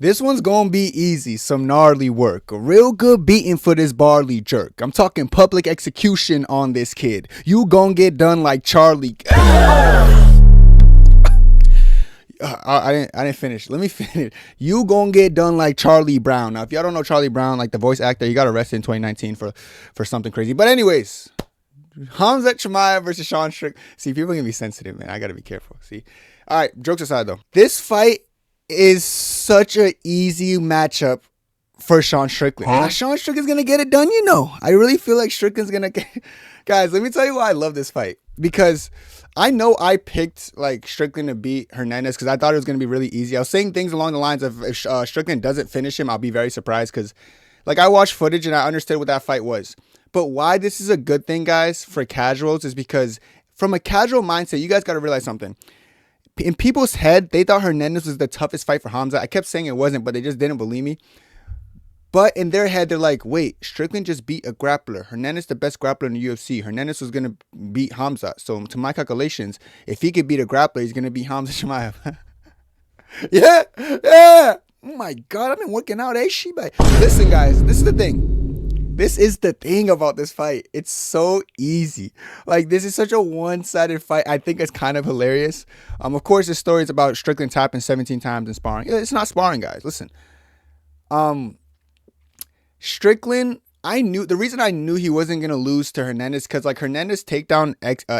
This one's gonna be easy, some gnarly work. A real good beating for this barley jerk. I'm talking public execution on this kid. You gon' get done like Charlie. I didn't finish. Let me finish. You gon' get done like Charlie Brown. Now, if y'all don't know Charlie Brown, like the voice actor, he got arrested in 2019 for something crazy. But anyways, Khamzat Chimaev versus Sean Strickland. See, people can be sensitive, man. I gotta be careful. See, all right. Jokes aside, though, this fight is such an easy matchup for Sean Strickland. Now, Sean Strickland's gonna get it done. You know, I really feel like Strickland's gonna get. Guys, let me tell you why I love this fight, because I know I picked like Strickland to beat Hernandez because I thought it was going to be really easy. I was saying things along the lines of if Strickland doesn't finish him, I'll be very surprised because like I watched footage and I understood what that fight was. But why this is a good thing, guys, for casuals is because from a casual mindset, you guys got to realize something. In people's head, they thought Hernandez was the toughest fight for Khamzat. I kept saying it wasn't, but they just didn't believe me. But in their head, they're like, wait, Strickland just beat a grappler. Hernandez the best grappler in the UFC. Hernandez was going to beat Khamzat. So to my calculations, if he could beat a grappler, he's going to beat Khamzat Chimaev. Yeah. Oh my God, I've been working out, Shiba. Listen, guys, this is the thing. This is the thing about this fight. It's so easy. Like, this is such a one-sided fight. I think it's kind of hilarious. Of course, the story is about Strickland tapping 17 times in sparring. It's not sparring, guys. Listen. Strickland, the reason I knew he wasn't going to lose to Hernandez because like Hernandez takedown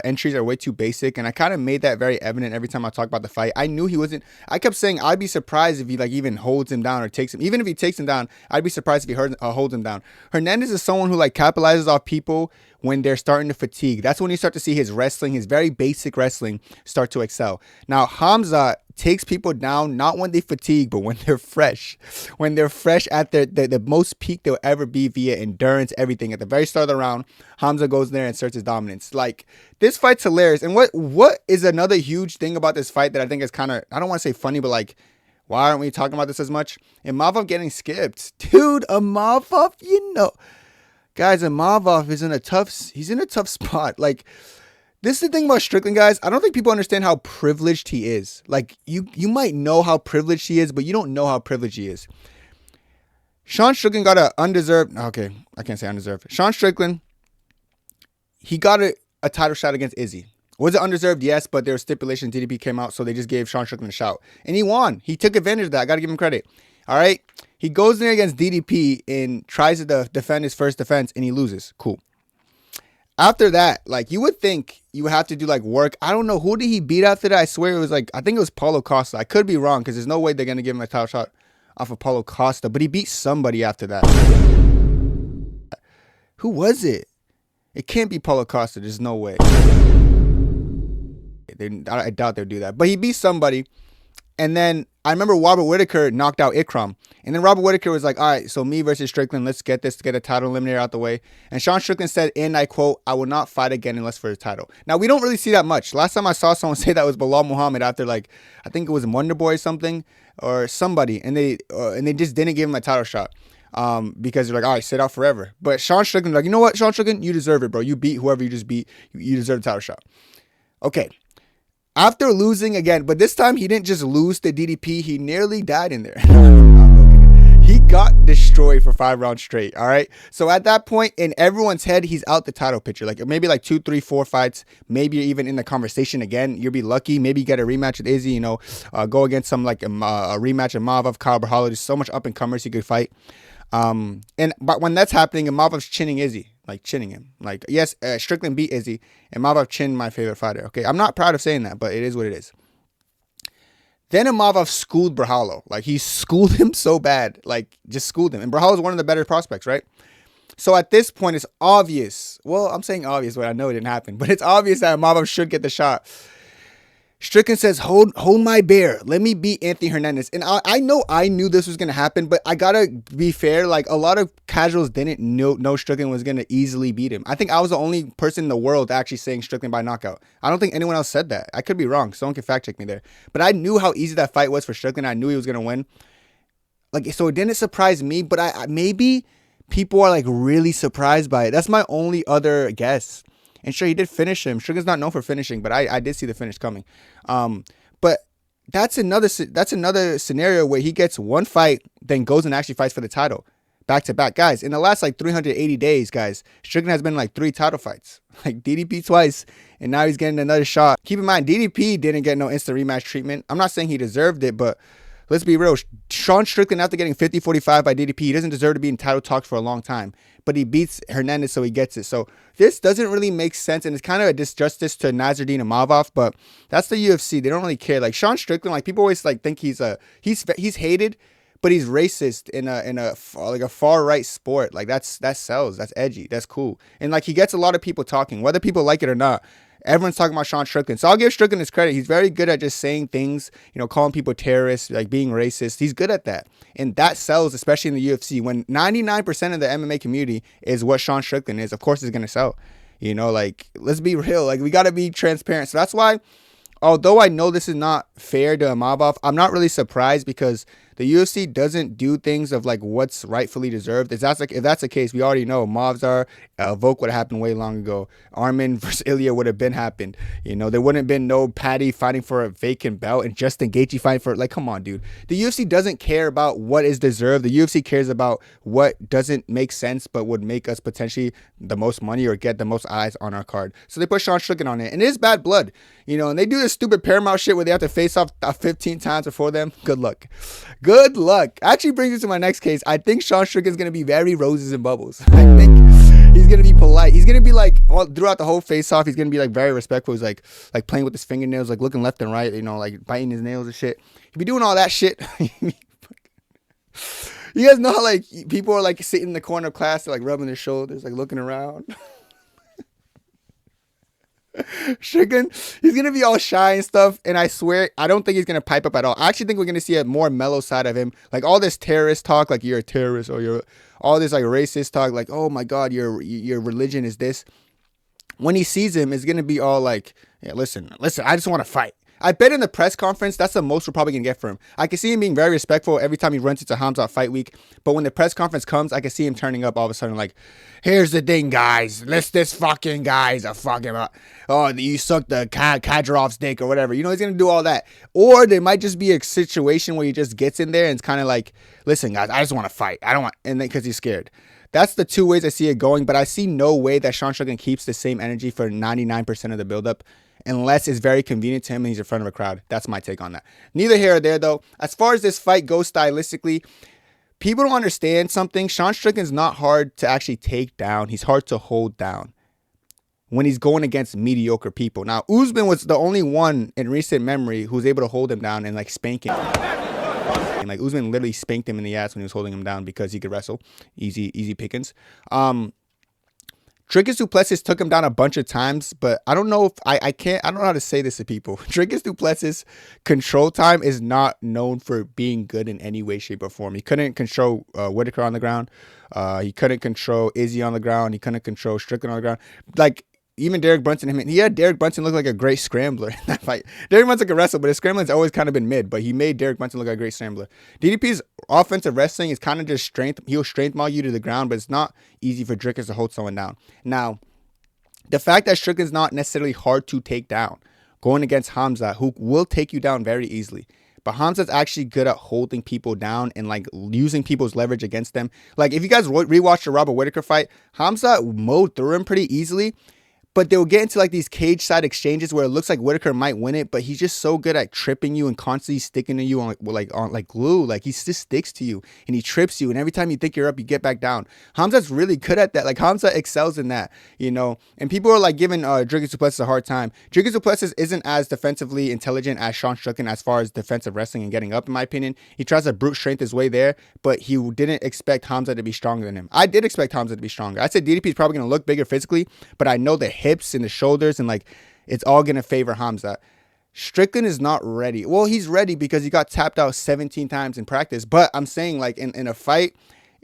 entries are way too basic, and I kind of made that very evident every time I talk about the fight. I knew he wasn't. I kept saying I'd be surprised if he like even holds him down or takes him. Even if he takes him down, I'd be surprised if he holds him down. Hernandez is someone who like capitalizes off people when they're starting to fatigue. That's when you start to see his wrestling, his very basic wrestling, start to excel. Now, Khamzat takes people down not when they fatigue, but when they're fresh. When they're fresh at the most peak they'll ever be via endurance, everything. At the very start of the round, Khamzat goes there and asserts his dominance. Like, this fight's hilarious. And what is another huge thing about this fight that I think is kind of, I don't want to say funny, but like, why aren't we talking about this as much? Imavov getting skipped. Dude, Imavov, you know. Guys, Imavov is he's in a tough spot. Like, this is the thing about Strickland, guys. I don't think people understand how privileged he is. Like, you might know how privileged he is, but you don't know how privileged he is. Sean Strickland got okay, I can't say undeserved. Sean Strickland, he got a title shot against Izzy. Was it undeserved? Yes, but there was stipulation. DDP came out, so they just gave Sean Strickland a shout. And he won. He took advantage of that. I got to give him credit. All right? He goes in there against DDP and tries to defend his first defense, and he loses. Cool. After that, like, you would think you would have to do, like, work. I don't know. Who did he beat after that? I swear it was, like, I think it was Paulo Costa. I could be wrong because there's no way they're going to give him a title shot off of Paulo Costa. But he beat somebody after that. Who was it? It can't be Paulo Costa. There's no way. I doubt they'll do that. But he beat somebody. And then I remember Robert Whittaker knocked out Ikram. And then Robert Whittaker was like, all right, so me versus Strickland, let's get this to get a title eliminator out the way. And Sean Strickland said, and I quote, I will not fight again unless for the title. Now, we don't really see that much. Last time I saw someone say that was Bilal Muhammad after, like, I think it was Wonder Boy or something, or somebody. And they just didn't give him a title shot because they're like, all right, sit out forever. But Sean Strickland, like, you know what, Sean Strickland, you deserve it, bro. You beat whoever you just beat. You deserve the title shot. Okay. After losing again, but this time he didn't just lose to DDP. He nearly died in there. He got destroyed for 5 rounds straight. All right. So at that point, in everyone's head, he's out the title picture. Like maybe like 2, 3, 4 fights. Maybe you're even in the conversation again. You'll be lucky. Maybe you get a rematch with Izzy. You know, go against some like a rematch of Imavov, Kyle Berhalo. There's so much up and comers he could fight. But when that's happening, Imavov's chinning Izzy. Like chinning him. Like, yes, Strickland beat Izzy, and Imavov chinned my favorite fighter. Okay, I'm not proud of saying that, but it is what it is. Then Imavov schooled Berhalo. Like, he schooled him so bad. Like, just schooled him. And Berhalo's one of the better prospects, right? So at this point, it's obvious. Well, I'm saying obvious, but I know it didn't happen. But it's obvious that Imavov should get the shot. Strickland says, hold my bear. Let me beat Anthony Hernandez. And I knew this was going to happen, but I got to be fair. Like, a lot of casuals didn't know Strickland was going to easily beat him. I think I was the only person in the world actually saying Strickland by knockout. I don't think anyone else said that. I could be wrong. Someone can fact check me there. But I knew how easy that fight was for Strickland. I knew he was going to win. Like, so it didn't surprise me, but maybe people are, like, really surprised by it. That's my only other guess. And sure, he did finish him. Strickland's not known for finishing, but I did see the finish coming. But that's another scenario where he gets one fight, then goes and actually fights for the title. Back to back. Guys, in the last like 380 days, guys, Strickland has been like 3 title fights. Like DDP twice, and now he's getting another shot. Keep in mind, DDP didn't get no instant rematch treatment. I'm not saying he deserved it, but let's be real. Sean Strickland, after getting 50-45 by DDP, he doesn't deserve to be in title talks for a long time. But he beats Hernandez, so he gets it. So this doesn't really make sense, and it's kind of a disjustice to Nasruddin Imavov, but that's the UFC. They don't really care. Like Sean Strickland, like people always like think he's hated, but he's racist in a far right sport. Like that sells. That's edgy. That's cool. And like he gets a lot of people talking, whether people like it or not. Everyone's talking about Sean Strickland. So I'll give Strickland his credit. He's very good at just saying things, calling people terrorists, like being racist. He's good at that. And that sells, especially in the UFC. When 99% of the MMA community is what Sean Strickland is, of course it's going to sell. Like, let's be real. Like, we got to be transparent. So that's why, although I know this is not fair to Imavov, I'm not really surprised because the UFC doesn't do things of like what's rightfully deserved. If that's the case, we already know Movsar, Volk would have happened way long ago. Arman versus Ilya would have been happened. There wouldn't have been no Paddy fighting for a vacant belt and Justin Gaethje fighting for, like, come on, dude. The UFC doesn't care about what is deserved. The UFC cares about what doesn't make sense but would make us potentially the most money or get the most eyes on our card. So they put Sean Strickland on it, and it is bad blood. And they do this stupid Paramount shit where they have to face off 15 times before them. Good luck. Good luck. Actually brings me to my next case. I think Sean Strickland's going to be very roses and bubbles. I think he's going to be polite. He's going to be like, throughout the whole face-off, he's going to be like very respectful. He's like playing with his fingernails, like looking left and right, like biting his nails and shit. He'll be doing all that shit. You guys know how like people are like sitting in the corner of class, they're like rubbing their shoulders, like looking around. Strickland, he's gonna be all shy and stuff, and I swear I don't think he's gonna pipe up at all. I actually think we're gonna see a more mellow side of him. Like all this terrorist talk, like you're a terrorist, or you're all this like racist talk, like, oh my god, your religion is this. When he sees him, it's gonna be all like, yeah, listen, I just want to fight. I bet in the press conference, that's the most we're probably going to get from him. I can see him being very respectful every time he runs into Khamzat fight week. But when the press conference comes, I can see him turning up all of a sudden like, here's the thing, guys. This fucking guy's a fucking, you sucked the Kadyrov's dick or whatever. He's going to do all that. Or there might just be a situation where he just gets in there and it's kind of like, listen, guys, I just want to fight. I don't want, and then because he's scared. That's the two ways I see it going. But I see no way that Sean Strickland keeps the same energy for 99% of the buildup, unless it's very convenient to him and he's in front of a crowd. That's my take on that. Neither here or there, though. As far as this fight goes stylistically, people don't understand something. Sean Strickland's not hard to actually take down. He's hard to hold down when he's going against mediocre people. Now, Usman was the only one in recent memory who was able to hold him down and like spank him. And like Usman literally spanked him in the ass when he was holding him down because he could wrestle. Easy pickings. Dricus Du Plessis took him down a bunch of times, but I don't know if I don't know how to say this to people. Dricus Du Plessis control time is not known for being good in any way, shape, or form. He couldn't control Whitaker on the ground. He couldn't control Izzy on the ground. He couldn't control Strickland on the ground. Like, even Derek Brunson, he had Derek Brunson look like a great scrambler in that fight. Derek Brunson could wrestle, but his scrambling's always kind of been mid, but he made Derek Brunson look like a great scrambler. DDP's offensive wrestling is kind of just strength. He'll strength maul you to the ground, but it's not easy for Dricus to hold someone down. Now, the fact that Strickland's not necessarily hard to take down, going against Khamzat, who will take you down very easily. But Khamzat's actually good at holding people down and like using people's leverage against them. Like if you guys rewatched the Robert Whitaker fight, Khamzat mowed through him pretty easily. But they'll get into like these cage side exchanges where it looks like Whitaker might win it, but he's just so good at tripping you and constantly sticking to you on glue. Like he just sticks to you and he trips you, and every time you think you're up, you get back down. Khamzat's really good at that. Like Khamzat excels in that, And people are like giving Dricus Du Plessis a hard time. Dricus Du Plessis isn't as defensively intelligent as Sean Strickland as far as defensive wrestling and getting up, in my opinion. He tries to brute strength his way there, but he didn't expect Khamzat to be stronger than him. I did expect Khamzat to be stronger. I said DDP is probably going to look bigger physically, but I know the hips and the shoulders and like it's all gonna favor Khamzat. Strickland is not ready. Well, he's ready because he got tapped out 17 times in practice, but I'm saying like in a fight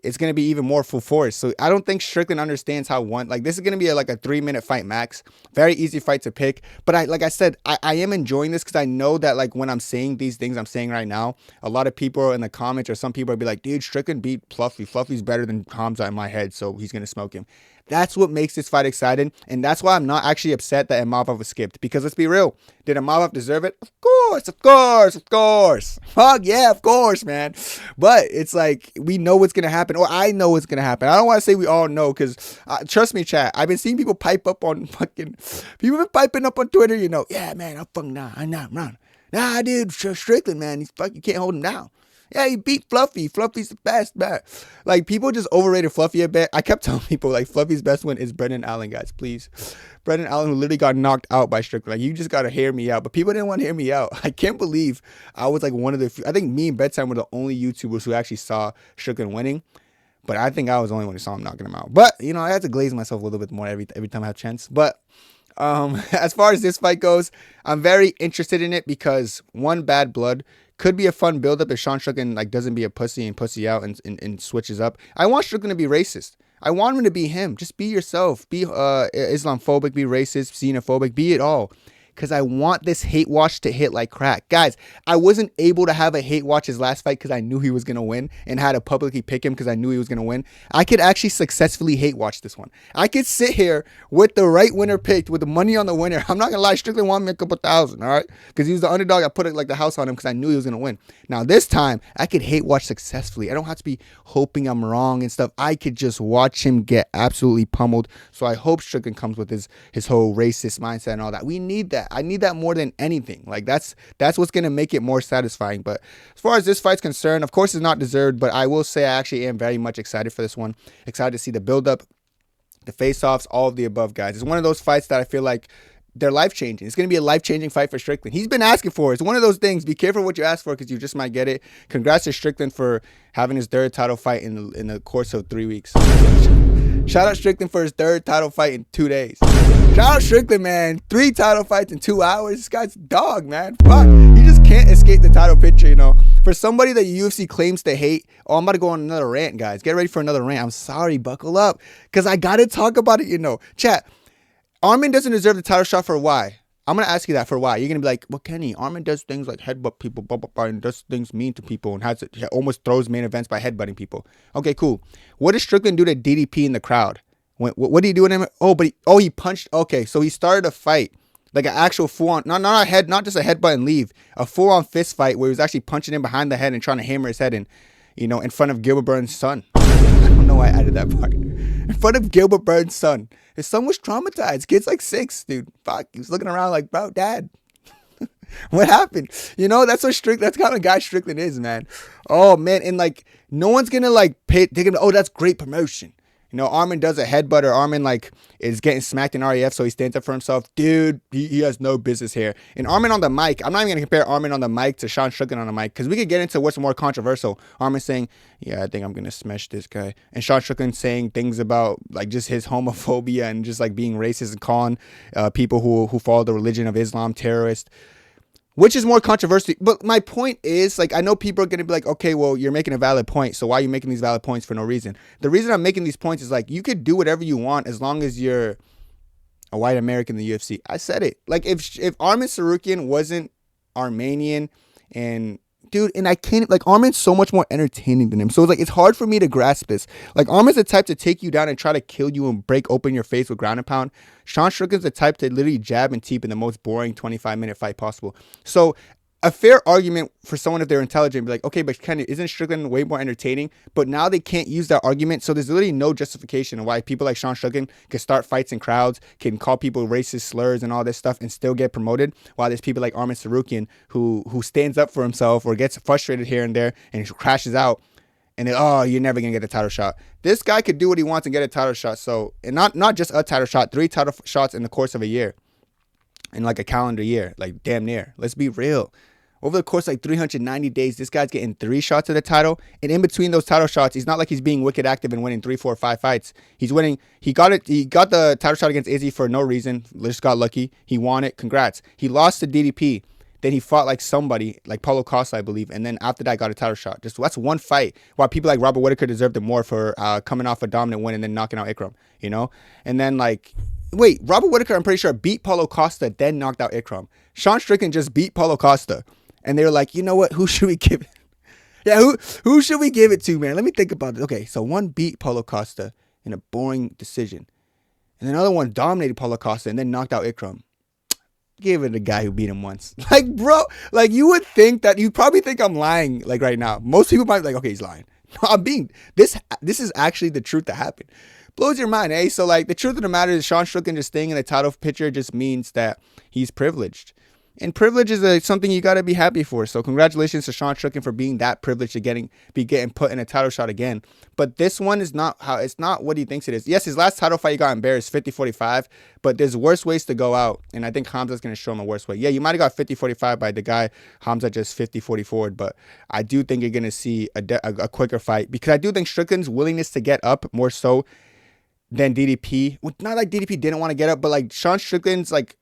it's gonna be even more full force. So I don't think Strickland understands how this is gonna be like a 3-minute fight max. Very easy fight to pick. But I am enjoying this because I know that like when I'm saying these things I'm saying right now, a lot of people in the comments or some people will be like, dude, Strickland beat Fluffy. Fluffy's better than Khamzat in my head, so he's gonna smoke him. That's what makes this fight exciting, and that's why I'm not actually upset that Imavov was skipped. Because let's be real, did Imavov deserve it? Of course, of course, of course. Fuck yeah, of course, man. But it's like we know what's gonna happen, or I know what's gonna happen. I don't want to say we all know, because trust me, chat. I've been seeing people pipe up on fucking. People been piping up on Twitter. You know, yeah, man, I'm fucking nah, dude, Strickland, man, he's fuck. You can't hold him down. Yeah, he beat Fluffy. Fluffy's the best, man. Like, people just overrated Fluffy a bit. I kept telling people, like, Fluffy's best win is Brendan Allen, guys, please. Brendan Allen, who literally got knocked out by Strickland. Like, you just got to hear me out. But people didn't want to hear me out. I can't believe I was, like, one of the few. I think me and Bedtime were the only YouTubers who actually saw Strickland winning. But I think I was the only one who saw him knocking him out. But, you know, I had to glaze myself a little bit more every time I have a chance. But as far as this fight goes, I'm very interested in it because, one, bad blood. Could be a fun build-up if Sean Strickland like doesn't be a pussy and pussy out and switches up. I want Strickland to be racist. I want him to be him. Just be yourself. Be Islamophobic, be racist, xenophobic, be it all. Because I want this hate watch to hit like crack. Guys, I wasn't able to have a hate watch his last fight because I knew he was going to win and had to publicly pick him because I knew he was going to win. I could actually successfully hate watch this one. I could sit here with the right winner picked, with the money on the winner. I'm not going to lie, Strickland won me a couple thousand, all right? Because he was the underdog. I put it like the house on him because I knew he was going to win. Now, this time, I could hate watch successfully. I don't have to be hoping I'm wrong and stuff. I could just watch him get absolutely pummeled. So I hope Strickland comes with his whole racist mindset and all that. We need that. I need that more than anything. Like, that's what's going to make it more satisfying. But as far as this fight's concerned, of course it's not deserved, but I will say I actually am very much excited for this one. Excited to see the build-up, the face-offs, all of the above, guys. It's one of those fights that I feel like they're life-changing. It's going to be a life-changing fight for Strickland. He's been asking for it. It's one of those things. Be careful what you ask for because you just might get it. Congrats to Strickland for having his third title fight in the course of 3 weeks. Shout out Strickland for his third title fight in 2 days. Shout out Strickland, man. 3 title fights in 2 hours. This guy's a dog, man. Fuck. He just can't escape the title picture, you know. For somebody that UFC claims to hate, I'm about to go on another rant, guys. Get ready for another rant. I'm sorry. Buckle up. Because I got to talk about it, you know. Chat. Arman doesn't deserve the title shot for why? I'm going to ask you that for why. You're going to be like, well, Kenny, Arman does things like headbutt people, blah, blah, blah, and does things mean to people and almost throws main events by headbutting people. Okay, cool. What does Strickland do to DDP in the crowd? What did he do in him? He punched. Okay, so he started a fight. Like an actual full-on, not just a headbutt and leave. A full-on fist fight where he was actually punching him behind the head and trying to hammer his head in, you know, in front of Gilbert Burns' son. I don't know why I added that part. In front of Gilbert Burns' son. His son was traumatized. Kid's like 6, dude. Fuck. He was looking around like, bro, dad. What happened? You know, that's kind of a guy Strickland is, man. Oh, man. And like, no one's going to like take him, that's great promotion. You know, Arman does a headbutt, or Arman, like, is getting smacked in REF, so he stands up for himself. Dude, he has no business here. And Arman on the mic, I'm not even going to compare Arman on the mic to Sean Strickland on the mic, because we could get into what's more controversial. Arman saying, yeah, I think I'm going to smash this guy. And Sean Strickland saying things about, like, just his homophobia and just, like, being racist and calling people who follow the religion of Islam terrorists. Which is more controversial? But my point is, like, I know people are going to be like, okay, well, you're making a valid point. So why are you making these valid points for no reason? The reason I'm making these points is, like, you could do whatever you want as long as you're a white American in the UFC. I said it. Like, if Arman Sarukian wasn't Armenian and... Dude, and I can't, like, Arman's so much more entertaining than him. So, like, it's hard for me to grasp this. Like, Arman's the type to take you down and try to kill you and break open your face with ground and pound. Sean Strickland's the type to literally jab and teep in the most boring 25-minute fight possible. So, a fair argument for someone, if they're intelligent, be like, okay, but Kenny, isn't Strickland way more entertaining? But now they can't use that argument, so there's literally no justification of why people like Sean Strickland can start fights in crowds, can call people racist slurs and all this stuff and still get promoted, while there's people like Arman Sarukian who stands up for himself or gets frustrated here and there and crashes out, and then, you're never going to get a title shot. This guy could do what he wants and get a title shot, so, and not just a title shot, 3 title shots in the course of a year. In like a calendar year, like damn near. Let's be real. Over the course of like 390 days, this guy's getting 3 shots at the title. And in between those title shots, he's not like he's being wicked active and winning 3, 4, 5 fights. He's winning. He got the title shot against Izzy for no reason. Just got lucky. He won it. Congrats. He lost to DDP. Then he fought like somebody, like Paulo Costa, I believe. And then after that, got a title shot. That's one fight. While people like Robert Whittaker deserved it more for coming off a dominant win and then knocking out Ikram, you know? And then like... Wait, Robert Whittaker, I'm pretty sure, beat Paulo Costa, then knocked out Ikram. Sean Strickland just beat Paulo Costa. And they were like, you know what? Who should we give it? Yeah, who should we give it to, man? Let me think about it. Okay, so one beat Paulo Costa in a boring decision. And then another one dominated Paulo Costa and then knocked out Ikram. Give it a guy who beat him once. Like, bro, like you would think that you probably think I'm lying like right now. Most people might be like, okay, he's lying. No, I'm being this is actually the truth that happened. Blows your mind, eh? So like the truth of the matter is Sean Strickland just staying in the title picture just means that he's privileged. And privilege is something you got to be happy for. So congratulations to Sean Strickland for being that privileged to getting put in a title shot again. But this one is not what he thinks it is. Yes, his last title fight he got embarrassed 50-45, but there's worse ways to go out. And I think Khamzat's going to show him a worse way. Yeah, you might have got 50-45 by the guy Khamzat just 50-44, but I do think you're going to see a quicker fight because I do think Strickland's willingness to get up more so than DDP. Well, not like DDP didn't want to get up, but like Sean Strickland's like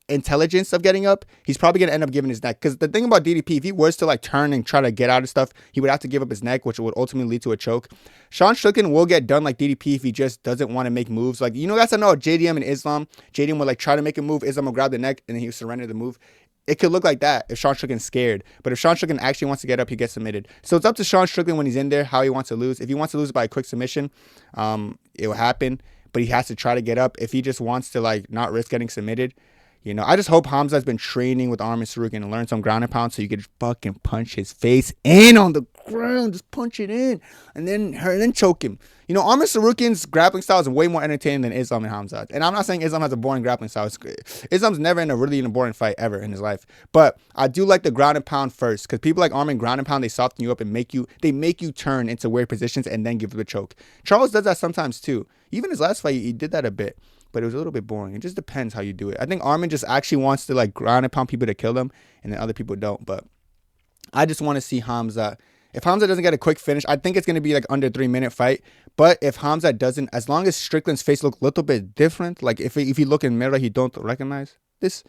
intelligence of getting up, he's probably going to end up giving his neck. Because the thing about DDP, if he was to like turn and try to get out of stuff, he would have to give up his neck, which would ultimately lead to a choke. Sean Strickland will get done like DDP if he just doesn't want to make moves. Like, you know, that's I know JDM and Islam. JDM would like try to make a move, Islam will grab the neck, and then he would surrender the move. It could look like that if Sean Strickland's scared. But if Sean Strickland actually wants to get up, he gets submitted. So it's up to Sean Strickland when he's in there how he wants to lose. If he wants to lose by a quick submission, it will happen. But he has to try to get up. If he just wants to like not risk getting submitted, you know, I just hope Khamzat's been training with Arman Sarukian and learn some ground and pound so you could fucking punch his face in on the ground. Just punch it in and then choke him. You know, Arman Sarukian's grappling style is way more entertaining than Islam and Khamzat. And I'm not saying Islam has a boring grappling style. Islam's never in a boring fight ever in his life. But I do like the ground and pound first because people like Arman ground and pound, they soften you up and make you turn into weird positions and then give you a choke. Charles does that sometimes too. Even his last fight, he did that a bit. But it was a little bit boring. It just depends how you do it. I think Arman just actually wants to like ground and pound people to kill them, and then other people don't. But I just want to see Khamzat. If Khamzat doesn't get a quick finish, I think it's going to be like under 3-minute fight. But if Khamzat doesn't, as long as Strickland's face look a little bit different, like if you look in the mirror, he don't recognize this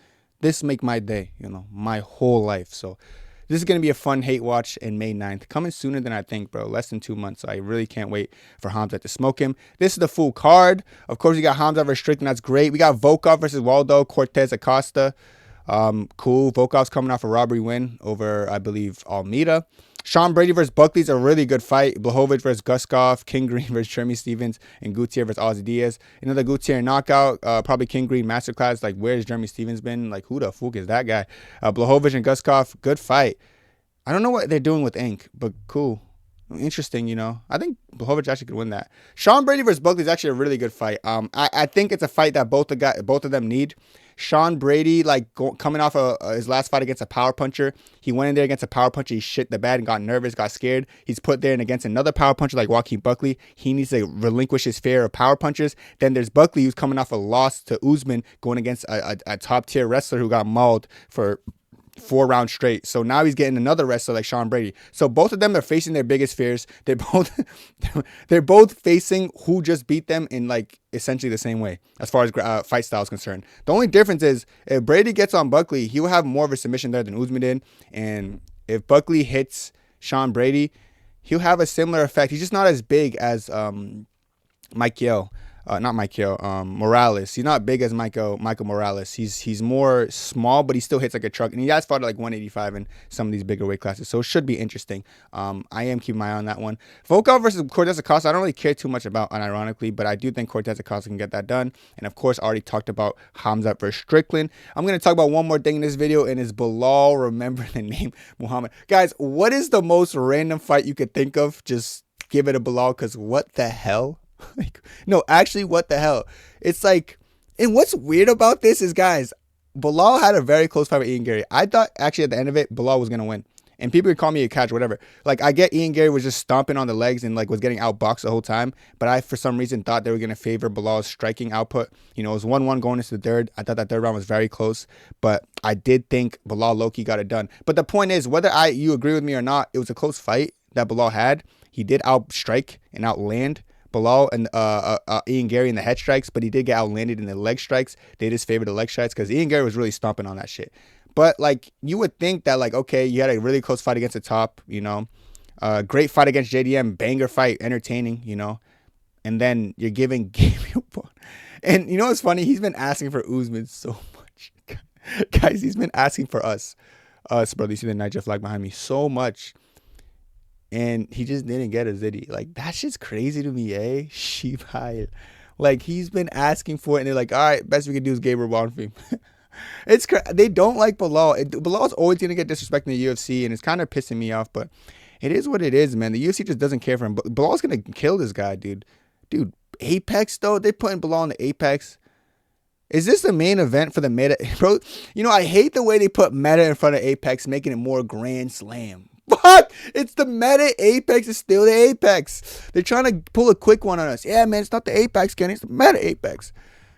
make my day, you know, my whole life. So this is going to be a fun hate watch in May 9th. Coming sooner than I think, bro. Less than 2 months. So I really can't wait for Khamzat to smoke him. This is the full card. Of course, we got Khamzat versus Strickland. That's great. We got Volkov versus Waldo. Cortez Acosta. Cool. Volkov's coming off a robbery win over, I believe, Almeida. Sean Brady versus Buckley's a really good fight. Blachowicz versus Guskov. King Green versus Jeremy Stevens. And Gutierrez versus Ozzy Diaz. Another Gutierrez knockout. Probably King Green masterclass. Like, where's Jeremy Stevens been? Like, who the fuck is that guy? Blachowicz and Guskov. Good fight. I don't know what they're doing with Ink, but cool. Interesting, you know. I think Blachowicz actually could win that. Sean Brady versus Buckley is actually a really good fight. I think it's a fight that both of them need. Sean Brady, like coming off his last fight against a power puncher, he went in there against a power puncher. He shit the bed and got nervous, got scared. He's put there and against another power puncher like Joaquin Buckley. He needs to relinquish his fear of power punchers. Then there's Buckley, who's coming off a loss to Usman, going against a top tier wrestler who got mauled for 4 rounds straight. So now he's getting another wrestler like Sean Brady. So both of them are facing their biggest fears. They're both facing who just beat them in like essentially the same way as far as fight style is concerned. The only difference is if Brady gets on Buckley, he will have more of a submission there than Usman did. And if Buckley hits Sean Brady, he'll have a similar effect. He's just not as big as Morales. He's not big as Michael Morales. He's more small, but he still hits like a truck. And he has fought at like 185 in some of these bigger weight classes. So it should be interesting. I am keeping my eye on that one. Volkov versus Cortez Acosta, I don't really care too much about, unironically, but I do think Cortez Acosta can get that done. And of course, I already talked about Khamzat versus Strickland. I'm going to talk about one more thing in this video, and it's Bilal. Remember the name Muhammad. Guys, what is the most random fight you could think of? Just give it a Bilal, because what the hell? Like, no, actually, what the hell? It's like, and what's weird about this is, guys, Bilal had a very close fight with Ian Gary. I thought actually at the end of it, Bilal was gonna win, and people could call me a catch, whatever. Like, I get Ian Gary was just stomping on the legs and like was getting outboxed the whole time, but I for some reason thought they were gonna favor Bilal's striking output. You know, it was 1-1 going into the third. I thought that third round was very close, but I did think Bilal low-key got it done. But the point is, whether you agree with me or not, it was a close fight that Bilal had. He did outstrike and outland Bilal and Ian Gary in the head strikes, but he did get outlanded in the leg strikes. They just favored the leg strikes because Ian Gary was really stomping on that shit. But like, you would think that like, okay, you had a really close fight against the top, you know, great fight against JDM, banger fight, entertaining, you know, and then you're giving Gabriel. And you know what's funny? He's been asking for Usman so much, guys. He's been asking for us, bro. You see the Niger flag behind me so much. And he just didn't get a zitty. Like, that shit's crazy to me, eh? Shibai. Like, he's been asking for it, and they're like, all right, best we can do is Gabriel Bonfim. They don't like Bilal. Bilal's always gonna get disrespected in the UFC, and it's kind of pissing me off. But it is what it is, man. The UFC just doesn't care for him. But Bilal's gonna kill this guy, dude. Dude, Apex though, they putting Bilal in the Apex. Is this the main event for the meta, bro? You know, I hate the way they put meta in front of Apex, making it more Grand Slam. Fuck! It's the meta. Apex is still the Apex. They're trying to pull a quick one on us. Yeah, man, it's not the Apex, Kenny. It's the meta Apex.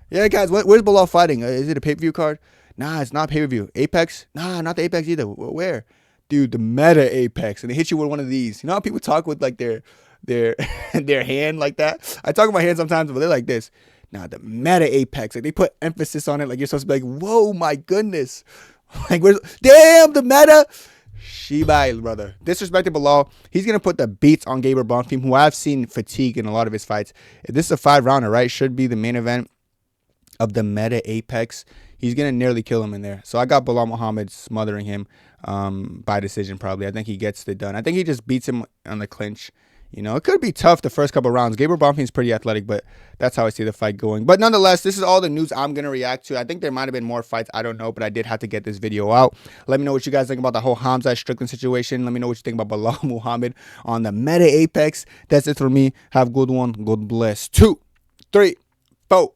Yeah, guys, where's Bilal fighting? Is it a pay-per-view card? Nah, it's not pay-per-view. Apex? Nah, not the Apex either. Where? Dude, the meta Apex. And they hit you with one of these. You know how people talk with like their their hand like that? I talk with my hand sometimes, but they're like this. Nah, the meta Apex. Like, they put emphasis on it. Like, you're supposed to be like, whoa, my goodness. Like, damn, the meta. Shibai, brother. Disrespected Bilal. He's going to put the beats on Gabriel Bonfim, who I've seen fatigue in a lot of his fights. If this is a 5-rounder, right? Should be the main event of the meta Apex. He's going to nearly kill him in there. So I got Bilal Muhammad smothering him by decision probably. I think he gets it done. I think he just beats him on the clinch. You know, it could be tough the first couple of rounds. Gabriel Bonfim's pretty athletic, but that's how I see the fight going. But nonetheless, this is all the news I'm going to react to. I think there might have been more fights. I don't know, but I did have to get this video out. Let me know what you guys think about the whole Khamzat Strickland situation. Let me know what you think about Bilal Muhammad on the meta Apex. That's it for me. Have a good one. God bless. 2, 3, 4.